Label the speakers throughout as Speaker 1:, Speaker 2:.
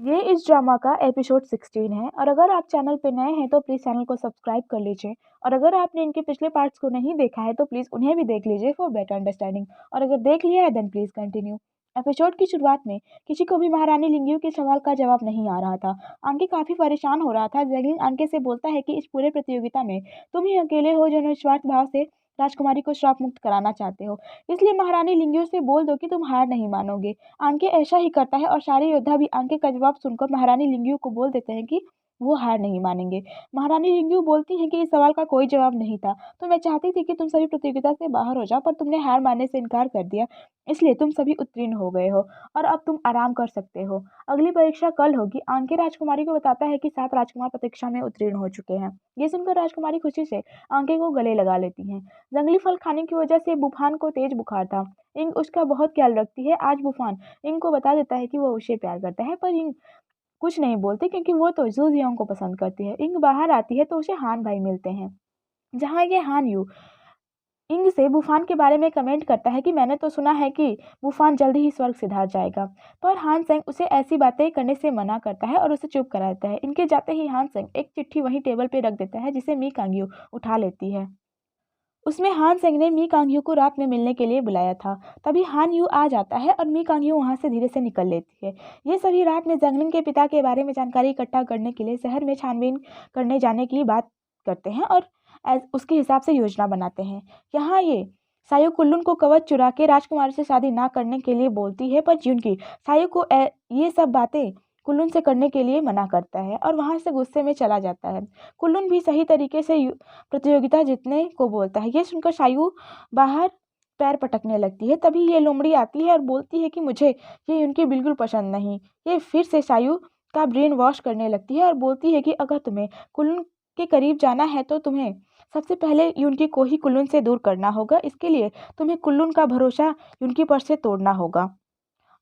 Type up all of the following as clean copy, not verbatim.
Speaker 1: ये इस ड्रामा का एपिसोड 16 है और अगर आप चैनल पे नए हैं तो प्लीज़ चैनल को सब्सक्राइब कर लीजिए और अगर आपने इनके पिछले पार्ट्स को नहीं देखा है तो प्लीज़ उन्हें भी देख लीजिए फॉर बेटर अंडरस्टैंडिंग और अगर देख लिया है देन प्लीज़ कंटिन्यू। एपिसोड की शुरुआत में किसी को भी महारानी लिंगयू के सवाल का जवाब नहीं आ रहा था। आंके काफ़ी परेशान हो रहा था। जैगलिन आंके से बोलता है कि इस पूरे प्रतियोगिता में तुम ही अकेले हो जो निस्वार्थ भाव से राजकुमारी को श्राप मुक्त कराना चाहते हो, इसलिए महारानी लिंगयू से बोल दो कि तुम हार नहीं मानोगे। आंके ऐसा ही करता है और सारे योद्धा भी आंके का जवाब सुनकर महारानी लिंगयू को बोल देते हैं कि वो हार नहीं मानेंगे। महारानी लिंगयू बोलती हैं कि इस सवाल का कोई जवाब नहीं था, तो मैं चाहती थी कि तुम सभी प्रतियोगिता से बाहर हो जाओ पर तुमने हार मानने से इनकार कर दिया, इसलिए तुम सभी उत्तीर्ण हो गए हो और अब तुम आराम कर सकते हो। अगली परीक्षा कल होगी। आंके राजकुमारी को बताता है कि 7 राजकुमार परीक्षा में उत्तीर्ण हो चुके हैं। ये सुनकर राजकुमारी खुशी से आंके को गले लगा लेती हैं। जंगली फल खाने की वजह से बुफान को तेज बुखार था। इंग उसका बहुत ख्याल रखती है। आज बुफान इंग को बता देता है कि वो उसे प्यार करता है पर इंग कुछ नहीं बोलती क्योंकि वो तो जू जियोंग को पसंद करती है। इंग बाहर आती है तो उसे हान भाई मिलते हैं, जहाँ ये हान यू इंग से बुफान के बारे में कमेंट करता है कि मैंने तो सुना है कि बुफान जल्दी ही स्वर्ग सिधार जाएगा, पर हान सेंग उसे ऐसी बातें करने से मना करता है और उसे चुप कराता है। इनके जाते ही हान सेंग एक चिट्ठी वहीं टेबल पे रख देता है जिसे मी कांग्यू उठा लेती है। उसमें हान सेंग ने मी कांगयू को रात में मिलने के लिए बुलाया था। तभी हान यू आ जाता है और मी कांगयू वहां से धीरे से निकल लेती है। ये सभी रात में जंगलिन के पिता के बारे में जानकारी इकट्ठा करने के लिए शहर में छानबीन करने जाने की बात करते हैं और उसके हिसाब से योजना बनाते हैं। यहाँ ये सायु कुल्लून को कवच चुरा के राजकुमारी से शादी ना करने के लिए बोलती है, पर जुनकी सायु को ये सब बातें कुल्लून से करने के लिए मना करता है और वहां से गुस्से में चला जाता है। कुल्लून भी सही तरीके से प्रतियोगिता जीतने को बोलता है। ये सुनकर सायु बाहर पैर पटकने लगती है। तभी ये लोमड़ी आती है और बोलती है कि मुझे ये उनकी बिल्कुल पसंद नहीं। ये फिर से सायु का ब्रेन वॉश करने लगती है और बोलती है कि अगर तुम्हें कुल्लून के करीब जाना है तो तुम्हें सबसे पहले यूनकी को ही कुल्लून से दूर करना होगा। इसके लिए तुम्हें कुल्लून का भरोसा यूनकी पर से तोड़ना होगा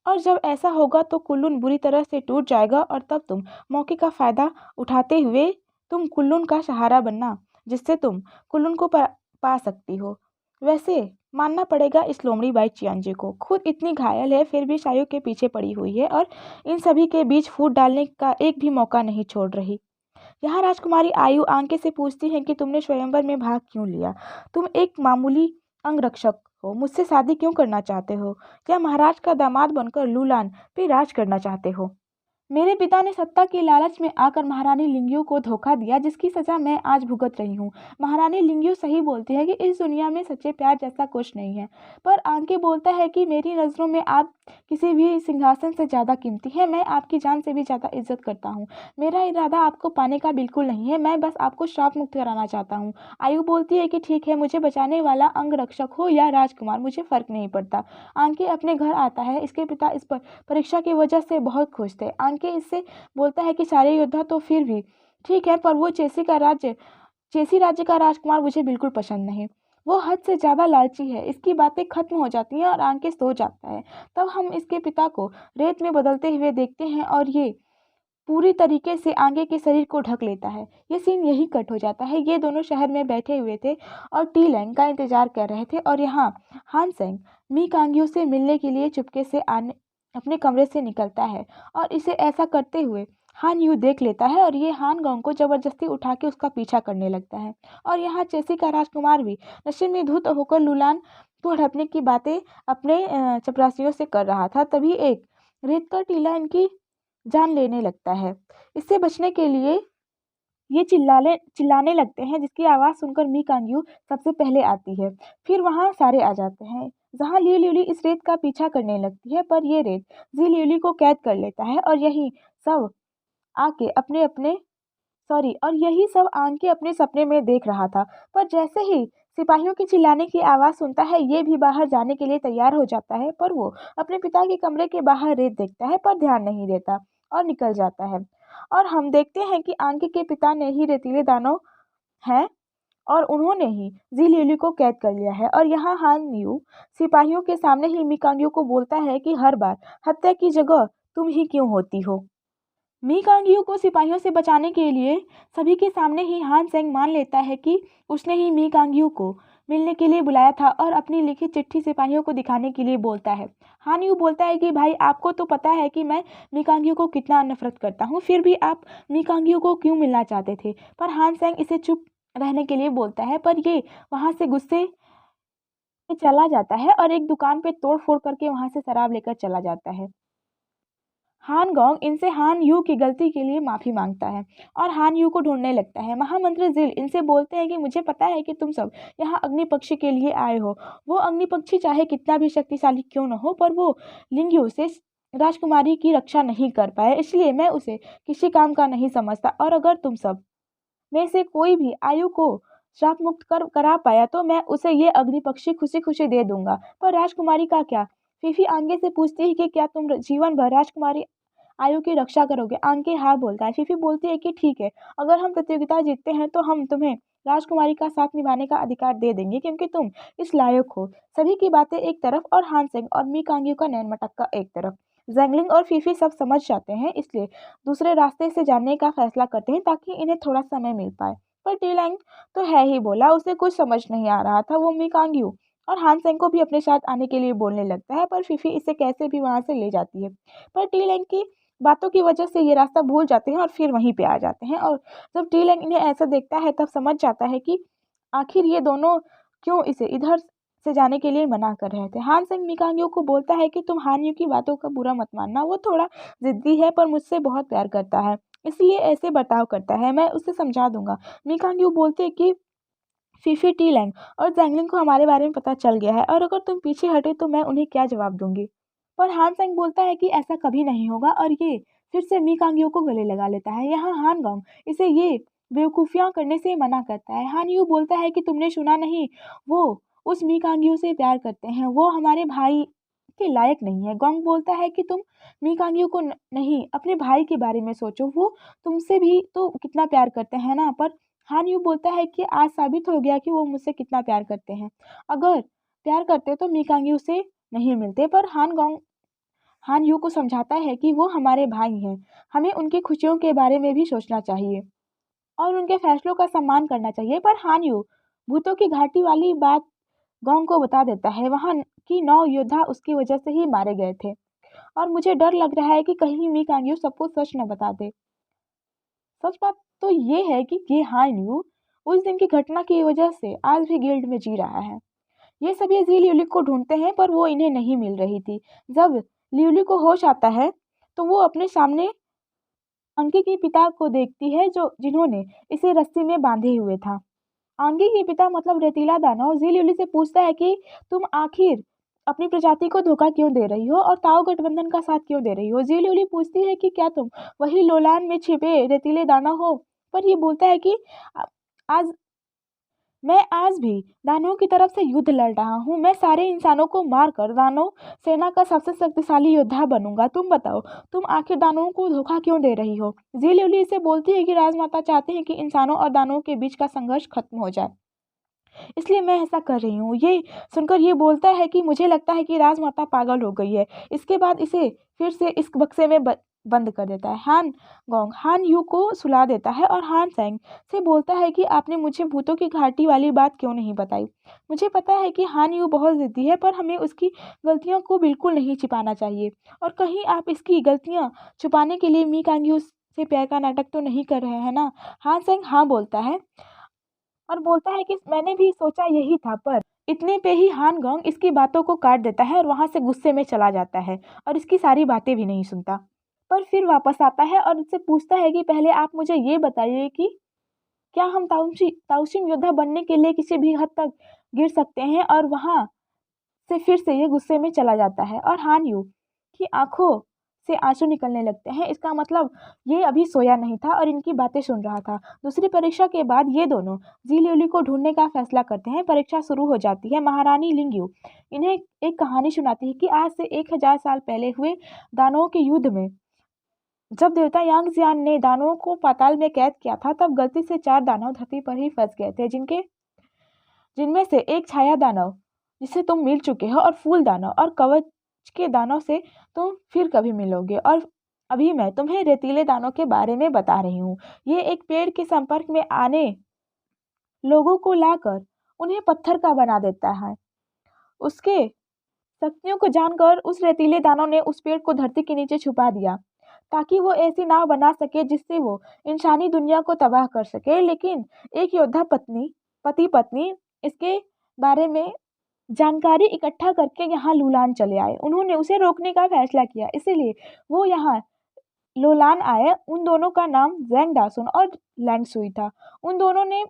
Speaker 1: और जब ऐसा होगा तो कुल्लून बुरी तरह से टूट जाएगा और तब तुम मौके का फायदा उठाते हुए तुम कुल्लून का सहारा बनना, जिससे तुम कुल्लून को पा सकती हो। वैसे मानना पड़ेगा इस लोमड़ी बाई चियांजे को, खुद इतनी घायल है फिर भी सायु के पीछे पड़ी हुई है और इन सभी के बीच फूट डालने का एक भी मौका नहीं छोड़ रही। यहाँ राजकुमारी आयु आंके से पूछती है कि तुमने स्वयंवर में भाग क्यों लिया? तुम एक मामूली अंगरक्षक हो, मुझसे शादी क्यों करना चाहते हो? क्या महाराज का दामाद बनकर लूलान पे राज करना चाहते हो? मेरे पिता ने सत्ता की लालच में आकर महारानी लिंगयू को धोखा दिया, जिसकी सजा मैं आज भुगत रही हूँ। महारानी लिंगयू सही बोलती है कि इस दुनिया में सच्चे प्यार जैसा कुछ नहीं है, पर आंके बोलता है कि मेरी नज़रों में आप किसी भी सिंहासन से ज़्यादा कीमती हैं। मैं आपकी जान से भी ज़्यादा इज्जत करता हूँ। मेरा इरादा आपको पाने का बिल्कुल नहीं है, मैं बस आपको श्राप मुक्त कराना चाहता हूँ। आयु बोलती है कि ठीक है, मुझे बचाने वाला अंगरक्षक हो या राजकुमार मुझे फ़र्क नहीं पड़ता। आंके अपने घर आता है। इसके पिता इस पर परीक्षा की वजह से बहुत खुश थे। आंके इससे बोलता है कि सारे योद्धा तो फिर भी ठीक है, पर वो चेसी राज्य का राजकुमार मुझे बिल्कुल पसंद नहीं। वो हद से ज़्यादा लालची है। इसकी बातें खत्म हो जाती हैं और आंके सो जाता है। तब हम इसके पिता को रेत में बदलते हुए देखते हैं और ये पूरी तरीके से आंगे के शरीर को ढक लेता है। ये सीन यही कट हो जाता है। ये दोनों शहर में बैठे हुए थे और टी लैंग का इंतजार कर रहे थे और यहाँ हान सेंग मी कांग्यू से मिलने के लिए चुपके से आने अपने कमरे से निकलता है और इसे ऐसा करते हुए हान यू देख लेता है और ये हान गंग को जबरदस्ती उठा के उसका पीछा करने लगता है। और यहाँ चेसी का राजकुमार भी नशे में धुत होकर लुलान को हड़पने की बातें अपने चपरासियों से कर रहा था। तभी एक रेत का टीला इनकी जान लेने लगता है। इससे बचने के लिए ये चिल्लाने लगते हैं, जिसकी आवाज़ सुनकर मी कांगयू सबसे पहले आती है। फिर वहाँ सारे आ जाते हैं, जहाँ ली ल्यूली इस रेत का पीछा करने लगती है, पर ये रेत जी ल्यूली को कैद कर लेता है और यही सब आंके अपने सपने में देख रहा था। पर जैसे ही सिपाहियों के चिल्लाने की आवाज़ सुनता है, ये भी बाहर जाने के लिए तैयार हो जाता है, पर वो अपने पिता के कमरे के बाहर रेत देखता है पर ध्यान नहीं देता और निकल जाता है। और हम देखते हैं कि आंके के पिता ने ही रेतीले दानव हैं और उन्होंने ही जी लिली को कैद कर लिया है। और यहाँ हान यू सिपाहियों के सामने ही मी कांग्यू को बोलता है कि हर बार हत्या की जगह तुम ही क्यों होती हो। मी कांग्यू को सिपाहियों से बचाने के लिए सभी के सामने ही हान सेंग मान लेता है कि उसने ही मी कांग्यू को मिलने के लिए बुलाया था और अपनी लिखी चिट्ठी सिपाहियों को दिखाने के लिए बोलता है। हान यू बोलता है कि भाई आपको तो पता है कि मैं मीकांग्यू को कितना नफरत करता हूँ, फिर भी आप मीकांग्यू को क्यों मिलना चाहते थे। पर हान सेंग इसे चुप रहने के लिए बोलता है, पर ये वहां से गुस्से में चला जाता है और एक दुकान पे तोड़ फोड़ करके वहां से शराब लेकर चला जाता है। हान गोंग इनसे हान यू की गलती के लिए माफी मांगता है और हान यू को ढूंढने लगता है। महामंत्री जिल इनसे बोलते हैं कि मुझे पता है कि तुम सब यहाँ अग्निपक्षी के लिए आए हो। वो अग्निपक्षी चाहे कितना भी शक्तिशाली क्यों न हो, पर वो लिंग्यू से राजकुमारी की रक्षा नहीं कर पाए, इसलिए मैं उसे किसी काम का नहीं समझता। और अगर तुम सब में से कोई भी आयु को श्राप मुक्त करा पाया तो मैं उसे ये अग्निपक्षी खुशी खुशी दे दूंगा। पर राजकुमारी का क्या? फीफी आंगे से पूछती है कि क्या तुम जीवन भर राजकुमारी आयु की रक्षा करोगे? आंके हाँ बोलता है। फीफी बोलती है कि ठीक है, अगर हम प्रतियोगिता जीतते हैं तो हम तुम्हें राजकुमारी का साथ निभाने का अधिकार दे देंगे, क्योंकि तुम इस लायक हो। सभी की बातें एक तरफ और हानसेंग और मी कांग्यू का नैन मटक्का एक तरफ। जैंगलिंग और फीफी सब समझ जाते हैं, इसलिए दूसरे रास्ते से जाने का फैसला करते हैं ताकि इन्हें थोड़ा समय मिल पाए। पर टीलैंग तो है ही बोला, उसे कुछ समझ नहीं आ रहा था। वो मी कांग्यू और हानसेंग को भी अपने साथ आने के लिए बोलने लगता है, पर फीफी इसे कैसे भी वहां से ले जाती है। पर टीलैंग की बातों की वजह से ये रास्ता भूल जाते हैं और फिर वहीं पे आ जाते हैं। और जब टीलैंग इन्हें ऐसा देखता है तब समझ जाता है कि आखिर ये दोनों क्यों इसे इधर से जाने के लिए मना कर रहे थे। हान सिंह मिकांग्यू को बोलता है कि तुम हान यू की बातों का बुरा मत मानना, वो थोड़ा जिद्दी है पर मुझसे बहुत प्यार करता है, इसलिए ऐसे बर्ताव करता है, मैं उसे समझा दूंगा। मिकांग्यू बोलते हैं कि फीफी टीलैंग और जैंगलिंग को हमारे बारे में पता चल गया है और अगर तुम पीछे हटे तो मैं उन्हें क्या जवाब दूंगी। पर हान सेंग बोलता है कि ऐसा कभी नहीं होगा और ये फिर से मी कांग्यू को गले लगा लेता है। यहाँ हान गंग इसे ये बेवकूफियां करने से मना करता है। हान यू बोलता है कि तुमने सुना नहीं, वो उस मी कांग्यू से प्यार करते हैं, वो हमारे भाई के लायक नहीं है। गोंग बोलता है कि तुम मी कांग्यू को नहीं, अपने भाई के बारे में सोचो, वो तुमसे भी तो कितना प्यार करते हैं ना। पर हान यू बोलता है कि आज साबित हो गया कि वो मुझसे कितना प्यार करते हैं, अगर प्यार करते तो मी कांग्यू से नहीं मिलते। पर हान यू को समझाता है कि वो हमारे भाई हैं, हमें उनकी खुशियों के बारे में भी सोचना चाहिए और उनके फैसलों का सम्मान करना चाहिए। पर हान यू भूतों की घाटी वाली बात गोंग को बता देता है, वहां की 9 योद्धा उसकी वजह से ही मारे गए थे और मुझे डर लग रहा है कि कहीं मी कांग्यू सबको सच न बता दे। सच बात तो ये है कि ये हान यू उस दिन की घटना की वजह से आज भी गिल्ड में जी रहा है। ये सभी जी ल्यूली को ढूंढते हैं पर वो इन्हें नहीं मिल रही थी। जब ल्यूली को होश आता है तो वो अपने सामने अंकी के पिता को देखती है, जो जिन्होंने इसे रस्सी में बांधे हुए था। आंगी के पिता मतलब रेतीला दानव जी ल्यूली से पूछता है कि तुम आखिर अपनी प्रजाति को धोखा क्यों दे रही हो और ताओ गठबंधन का साथ क्यों दे रही हो। जी ल्यूली पूछती है कि क्या तुम वही लोलान में छिपे रेतीले दानव हो। पर ये बोलता है कि "आ- आज मैं आज भी दानवों की तरफ से युद्ध लड़ रहा हूँ, मैं सारे इंसानों को मारकर दानव सेना का सबसे शक्तिशाली योद्धा बनूंगा। तुम बताओ, तुम आखिर दानवों को धोखा क्यों दे रही हो। जी ल्यूली इसे बोलती है कि राजमाता चाहते हैं कि इंसानों और दानवों के बीच का संघर्ष खत्म हो जाए, इसलिए मैं ऐसा कर रही हूँ। ये सुनकर ये बोलता है कि मुझे लगता है कि राजमाता पागल हो गई है। इसके बाद इसे फिर से इस बक्से में बंद कर देता है। हान यू को सुला देता है और हान सेंग से बोलता है कि आपने मुझे भूतों की घाटी वाली बात क्यों नहीं बताई। मुझे पता है कि हान यू बहुत जिद्दी है, पर हमें उसकी गलतियों को बिल्कुल नहीं छिपाना चाहिए। और कहीं आप इसकी गलतियां छुपाने के लिए मी कांग्यू से प्यार का नाटक तो नहीं कर रहे हैं ना। हान सेंग हाँ बोलता है और बोलता है कि मैंने भी सोचा यही था। पर इतने पे ही हान गोंग इसकी बातों को काट देता है और वहां से गुस्से में चला जाता है और इसकी सारी बातें भी नहीं सुनता। पर फिर वापस आता है और उससे पूछता है कि पहले आप मुझे ये बताइए कि क्या हम ताउशिन योद्धा बनने के लिए किसी भी हद तक गिर सकते हैं। और वहां से फिर से ये गुस्से में चला जाता है और हान यू की आंखों से आंसू निकलने लगते हैं। इसका मतलब ये अभी सोया नहीं था और इनकी बातें सुन रहा था। दूसरी परीक्षा के बाद ये दोनों जी ल्यूली को ढूंढने का फैसला करते हैं। परीक्षा शुरू हो जाती है। महारानी लिंग्यू इन्हें एक कहानी सुनाती है कि आज से 1000 साल पहले हुए दानवों के युद्ध में जब देवता यांग जियान ने दानवों को पाताल में कैद किया था, तब गलती से 4 दानव धरती पर ही फंस गए थे, जिनमें से एक छाया दानव जिसे तुम मिल चुके हो और फूल दानव और कवच के दानव से तुम फिर कभी मिलोगे। और अभी मैं तुम्हें रेतीले दानव के बारे में बता रही हूँ। ये एक पेड़ के संपर्क में आने लोगों को लाकर उन्हें पत्थर का बना देता है। उसके शक्तियों को जानकर उस रेतीले दानव ने उस पेड़ को धरती के नीचे छुपा दिया ताकि वो ऐसी नाव बना सके जिससे वो इंसानी दुनिया को तबाह कर सके। लेकिन एक योद्धा पति पत्नी इसके बारे में जानकारी इकट्ठा करके यहाँ लूलान चले आए। उन्होंने उसे रोकने का फैसला किया, इसीलिए वो यहाँ लोलान आए। उन दोनों का नाम जैंग दासुन और लैंग सुई था। उन दोनों ने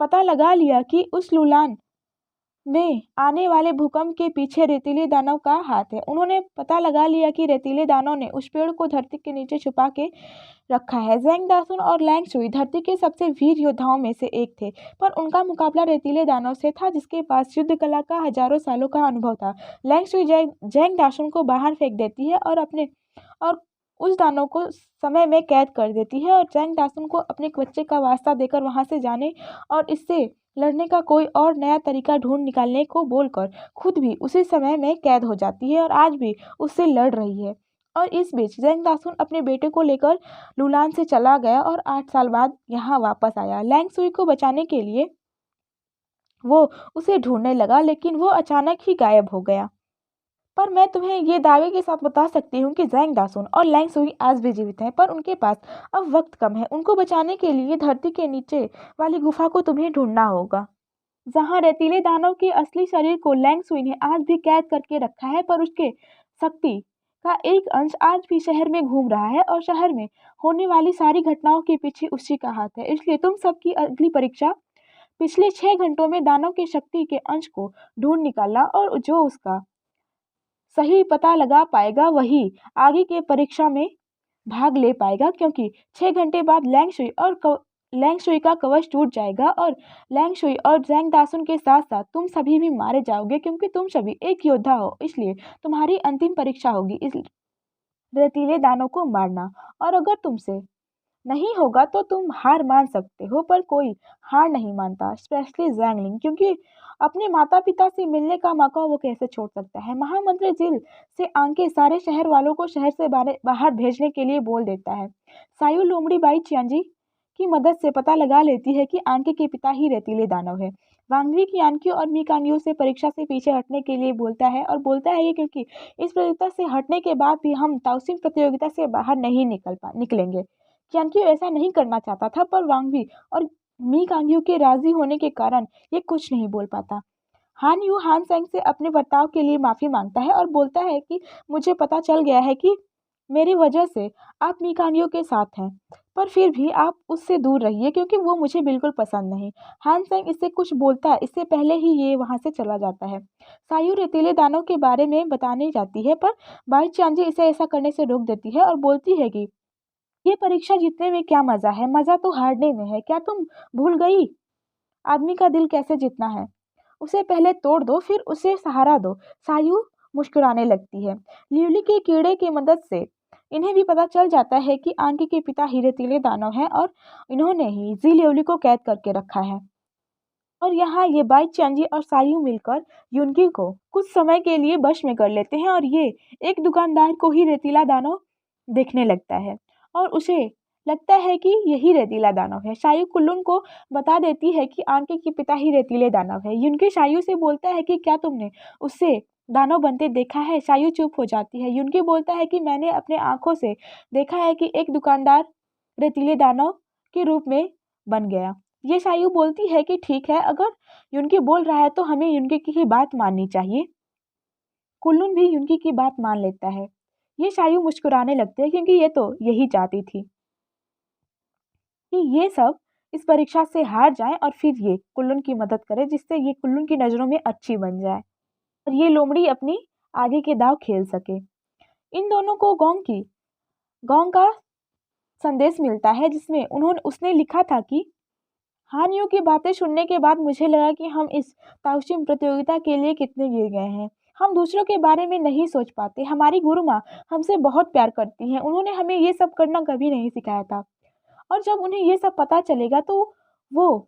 Speaker 1: पता लगा लिया कि उस लूलान में आने वाले भूकंप के पीछे रेतीले दानव का हाथ है। उन्होंने पता लगा लिया कि रेतीले दानव ने उस पेड़ को धरती के नीचे छुपा के रखा है। जैंग दासुन और लैंग सुई धरती के सबसे वीर योद्धाओं में से एक थे, पर उनका मुकाबला रेतीले दानव से था जिसके पास युद्ध कला का हजारों सालों का अनुभव था। लैंग सुई जैंग दासुन को बाहर फेंक देती है और उस दानव को समय में कैद कर देती है और जैंग दासुन को अपने बच्चे का वास्ता देकर वहां से जाने और इससे लड़ने का कोई और नया तरीका ढूंढ निकालने को बोलकर खुद भी उसी समय में कैद हो जाती है और आज भी उससे लड़ रही है। और इस बीच जैंग दासुन अपने बेटे को लेकर लुलान से चला गया और 8 साल बाद यहाँ वापस आया। लैंग सुई को बचाने के लिए वो उसे ढूंढने लगा, लेकिन वो अचानक ही गायब हो गया। पर मैं तुम्हें ये दावे के साथ बता सकती हूँ कि जैंग दासुन और लैंग सुई आज भी जीवित हैं, पर उनके पास अब वक्त कम है। उनको बचाने के लिए धरती के नीचे वाली गुफा को तुम्हें ढूंढना होगा, जहाँ रेतीले दानव के असली शरीर को लैंग सुई ने आज भी कैद करके रखा है। पर उसके शक्ति का एक अंश आज भी शहर में घूम रहा है और शहर में होने वाली सारी घटनाओं के पीछे उसी का हाथ है। इसलिए तुम सबकी अगली परीक्षा पिछले 6 घंटों में दानव की शक्ति के अंश को ढूंढ निकालना, और जो उसका सही पता लगा पाएगा वही आगे के परीक्षा में भाग ले पाएगा, क्योंकि 6 घंटे बाद लैंग शुई का कवच टूट जाएगा और लैंग शुई और जैंग दासुन के साथ साथ तुम सभी भी मारे जाओगे, क्योंकि तुम सभी एक योद्धा हो। इसलिए तुम्हारी अंतिम परीक्षा होगी इस रेतीले दानों को मारना, और अगर तुमसे नहीं होगा तो तुम हार मान सकते हो। पर कोई हार नहीं मानता, स्पेशली जैंगलिंग, क्योंकि अपने माता पिता से मिलने का मौका वो कैसे छोड़ सकता है। महामंत्री जिल से आंके सारे शहर वालों को शहर से बाहर भेजने के लिए बोल देता है। सायु लोमड़ी बाई चियांजी की मदद से पता लगा लेती है कि आंके के पिता ही रेतीले दानव है। वांगवी की आंकियों और मीकांगियों से परीक्षा से पीछे हटने के लिए बोलता है, और बोलता है ये क्योंकि इस प्रतियोगिता से हटने के बाद भी हम ताउसिंग प्रतियोगिता से बाहर नहीं निकलेंगे। क्यानक्यू ऐसा नहीं करना चाहता था, पर वांगवी और मी कांग्यू के राजी होने के कारण ये कुछ नहीं बोल पाता। हान यू हान सेंग से अपने बर्ताव के लिए माफी मांगता है और बोलता है कि मुझे पता चल गया है कि मेरी वजह से आप मी कांग्यू के साथ हैं, पर फिर भी आप उससे दूर रहिए क्योंकि वो मुझे बिल्कुल पसंद नहीं। हान सेंग इससे कुछ बोलता है, इससे पहले ही ये वहां से चला जाता है। सायु रेतीले दानों के बारे में बताने जाती है, पर बाई चांजी इसे ऐसा करने से रोक देती है और बोलती है कि ये परीक्षा जीतने में क्या मजा है, मजा तो हारने में है। क्या तुम भूल गई आदमी का दिल कैसे जीतना है? उसे पहले तोड़ दो, फिर उसे सहारा दो। सायु मुस्कुराने लगती है। लिवली के कीड़े की मदद से इन्हें भी पता चल जाता है कि आंकी के पिता ही रेतीले दानव हैं और इन्होंने ही जी लिवली को कैद करके रखा है। और यहाँ ये बाई चांजी और सायु मिलकर युनकी को कुछ समय के लिए वश में कर लेते हैं और ये एक दुकानदार को ही रेतीला दानव देखने लगता है और उसे लगता है कि यही रेतीला दानव है। शायु कुल्लून को बता देती है कि आंके के पिता ही रेतीले दानव है। युनकी शायु से बोलता है कि क्या तुमने उससे दानव बनते देखा है? शायु चुप हो जाती है। युनकी बोलता है कि मैंने अपने आंखों से देखा है कि एक दुकानदार रेतीले दानव के रूप में बन गया। ये शायु बोलती है कि ठीक है, अगर युनकी बोल रहा है तो हमें युनकी की बात माननी चाहिए। कुल्लून भी युनकी की बात मान लेता है। ये शायु मुस्कुराने लगते हैं क्योंकि ये तो यही चाहती थी कि ये सब इस परीक्षा से हार जाएं और फिर ये कुल्लून की मदद करे, जिससे ये कुल्लून की नज़रों में अच्छी बन जाए और ये लोमड़ी अपनी आगे के दाव खेल सके। इन दोनों को गोंग का संदेश मिलता है जिसमें उसने लिखा था कि हान यू की बातें सुनने के बाद मुझे लगा कि हम इस ताओशिम प्रतियोगिता के लिए कितने गिर गए हैं। हम दूसरों के बारे में नहीं सोच पाते। हमारी गुरु माँ हमसे बहुत प्यार करती हैं। उन्होंने हमें ये सब करना कभी नहीं सिखाया था, और जब उन्हें ये सब पता चलेगा तो वो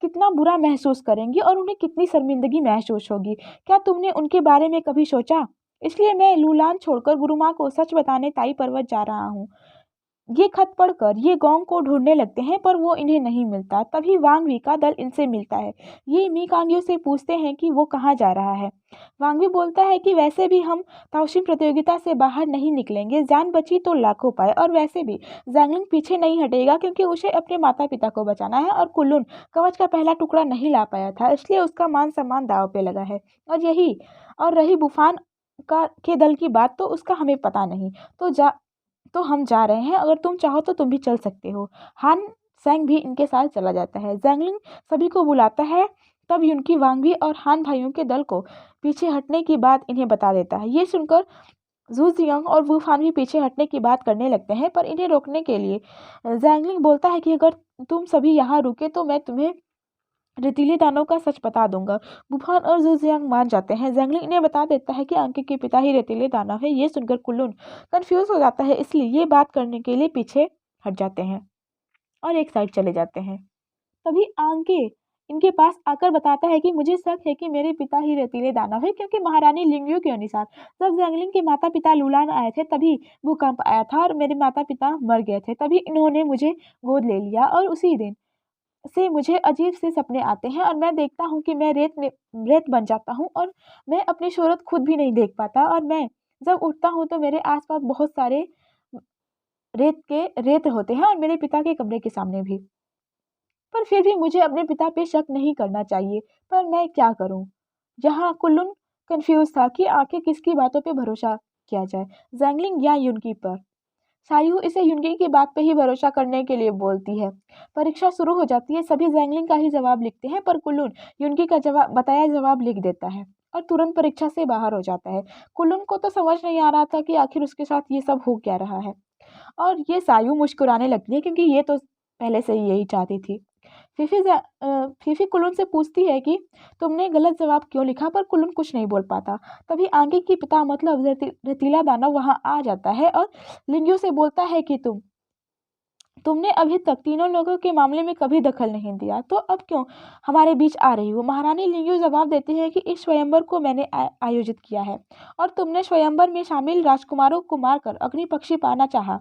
Speaker 1: कितना बुरा महसूस करेंगी और उन्हें कितनी शर्मिंदगी महसूस होगी। क्या तुमने उनके बारे में कभी सोचा? इसलिए मैं लूलान छोड़कर गुरु माँ को सच बताने ताई पर्वत जा रहा हूँ। ये खत पढ़कर ये गोंग को ढूंढने लगते हैं पर वो इन्हें नहीं मिलता। तभी वांग वी का दल इनसे मिलता है। ये मी कांग्यू से पूछते हैं कि वो कहाँ जा रहा है। वांग वी बोलता है कि वैसे भी हम ताओशिन प्रतियोगिता से बाहर नहीं निकलेंगे, जान बची तो लाखों पाए, और वैसे भी जैंगलिंग पीछे नहीं हटेगा क्योंकि उसे अपने माता पिता को बचाना है और कुल्लून कवच का पहला टुकड़ा नहीं ला पाया था, इसलिए उसका मान सम्मान दांव पे लगा है। और रही बुफान का के दल की बात, तो उसका हमें पता नहीं। तो हम जा रहे हैं, अगर तुम चाहो तो तुम भी चल सकते हो। हान सेंग भी इनके साथ चला जाता है। जैंगलिंग सभी को बुलाता है, तब युनकी वांगवी और हान भाइयों के दल को पीछे हटने की बात इन्हें बता देता है। ये सुनकर जू जियांग और वू फान भी पीछे हटने की बात करने लगते हैं, पर इन्हें रोकने के लिए जैंगलिंग बोलता है कि अगर तुम सभी यहाँ रुके तो मैं तुम्हें रेतीले दानव का सच बता दूंगा। बुफान और जुजियांग मान जाते हैं। जैंगलिंग इन्हें बता देता है कि अंकी के पिता ही रेतीले दानव है। ये सुनकर कुल्लून कंफ्यूज हो जाता है, इसलिए ये बात करने के लिए पीछे हट जाते हैं और एक साइड चले जाते हैं। तभी आंके इनके पास आकर बताता है कि मुझे शक है कि मेरे पिता ही रेतीले दानव है, क्योंकि महारानी लिंगयू के अनुसार जब जैंगलिंग के माता पिता लुलान आए थे तभी भूकंप आया था और मेरे माता पिता मर गए थे। तभी इन्होंने मुझे गोद ले लिया और उसी दिन से मुझे अजीब से सपने आते हैं और मैं देखता हूँ कि मैं रेत बन जाता हूँ और मैं अपनी शोहरत खुद भी नहीं देख पाता, और मैं जब उठता हूँ तो मेरे आसपास बहुत सारे रेत होते हैं और मेरे पिता के कमरे के सामने भी। पर फिर भी मुझे अपने पिता पे शक नहीं करना चाहिए, पर मैं क्या करूँ। यहाँ कुल्लून कंफ्यूज था कि आखिर किसकी बातों पे भरोसा किया जाए, जैंगलिंग या युनकी पर। सायू इसे युनकी की बात पे ही भरोसा करने के लिए बोलती है। परीक्षा शुरू हो जाती है। सभी जैंगलिंग का ही जवाब लिखते हैं, पर कुल्लून युनकी का बताया जवाब लिख देता है और तुरंत परीक्षा से बाहर हो जाता है। कुल्लून को तो समझ नहीं आ रहा था कि आखिर उसके साथ ये सब हो क्या रहा है, और ये सायू मुस्कुराने लगती है क्योंकि ये तो पहले से ही यही चाहती थी। फीफी कुल्लून से पूछती है कि तुमने गलत जवाब क्यों लिखा, पर कुल्लून कुछ नहीं बोल पाता। तभी आगे की पिता मतलब रेतीला दानव वहां आ जाता है और लिंगयू से बोलता है कि तुमने अभी तक तीनों लोगों के मामले में कभी दखल नहीं दिया, तो अब क्यों हमारे बीच आ रही हो। महारानी लिंगयू जवाब देती है कि इस स्वयंवर को मैंने आयोजित किया है और तुमने स्वयंवर में शामिल राजकुमारों को मारकर अग्नि पक्षी पाना चाहा,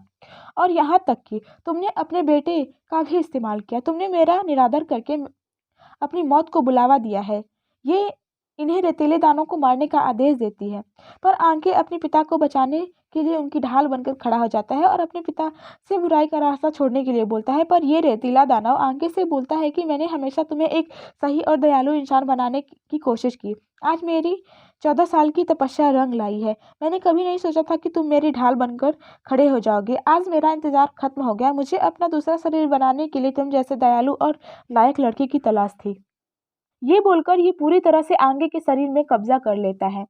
Speaker 1: और यहाँ तक कि तुमने अपने बेटे का भी इस्तेमाल किया। तुमने मेरा निरादर करके अपनी मौत को बुलावा दिया है। ये इन्हें रेतीले दानों को मारने का आदेश देती है, पर आंके अपने पिता को बचाने के लिए उनकी ढाल बनकर खड़ा हो जाता है और अपने पिता से बुराई का रास्ता छोड़ने के लिए बोलता है। पर ये रेतीला दानव आंके से बोलता है कि मैंने हमेशा तुम्हें एक सही और दयालु इंसान बनाने की कोशिश की। आज मेरी 14 साल की तपस्या रंग लाई है। मैंने कभी नहीं सोचा था कि तुम मेरी ढाल बनकर खड़े हो जाओगे। आज मेरा इंतजार खत्म हो गया। मुझे अपना दूसरा शरीर बनाने के लिए तुम जैसे दयालु और लायक लड़की की तलाश थी। ये बोलकर ये पूरी तरह से आंगे के शरीर में कब्जा कर लेता है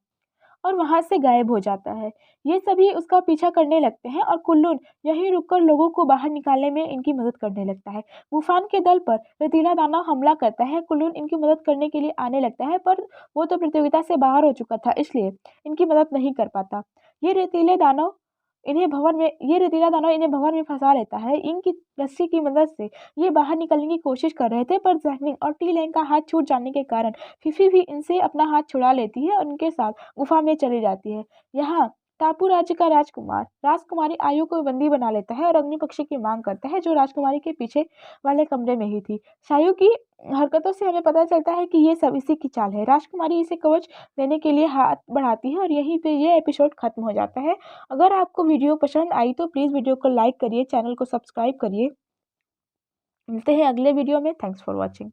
Speaker 1: और वहां से गायब हो जाता है। ये सभी उसका पीछा करने लगते हैं और कुल्लून यहीं रुककर लोगों को बाहर निकालने में इनकी मदद करने लगता है। वुफान के दल पर रेतीला दानव हमला करता है। कुल्लून इनकी मदद करने के लिए आने लगता है, पर वो तो प्रतियोगिता से बाहर हो चुका था, इसलिए इनकी मदद नहीं कर पाता। ये रेतीला दानव इन्हें भवन में फंसा लेता है। इनकी रस्सी की मदद से ये बाहर निकलने की कोशिश कर रहे थे, पर जैकलिन और टी लैंग का हाथ छूट जाने के कारण फिफी भी इनसे अपना हाथ छुड़ा लेती है और उनके साथ गुफा में चली जाती है। यहाँ टापू राज्य का राजकुमार राजकुमारी आयु को बंदी बना लेता है और अग्नि पक्षी की मांग करता है, जो राजकुमारी के पीछे वाले कमरे में ही थी। शायू की हरकतों से हमें पता चलता है कि ये सब इसी की चाल है। राजकुमारी इसे कवच देने के लिए हाथ बढ़ाती है और यहीं पे ये एपिसोड खत्म हो जाता है। अगर आपको वीडियो पसंद आई तो प्लीज़ वीडियो को लाइक करिए, चैनल को सब्सक्राइब करिए। मिलते हैं अगले वीडियो में। Thanks for watching.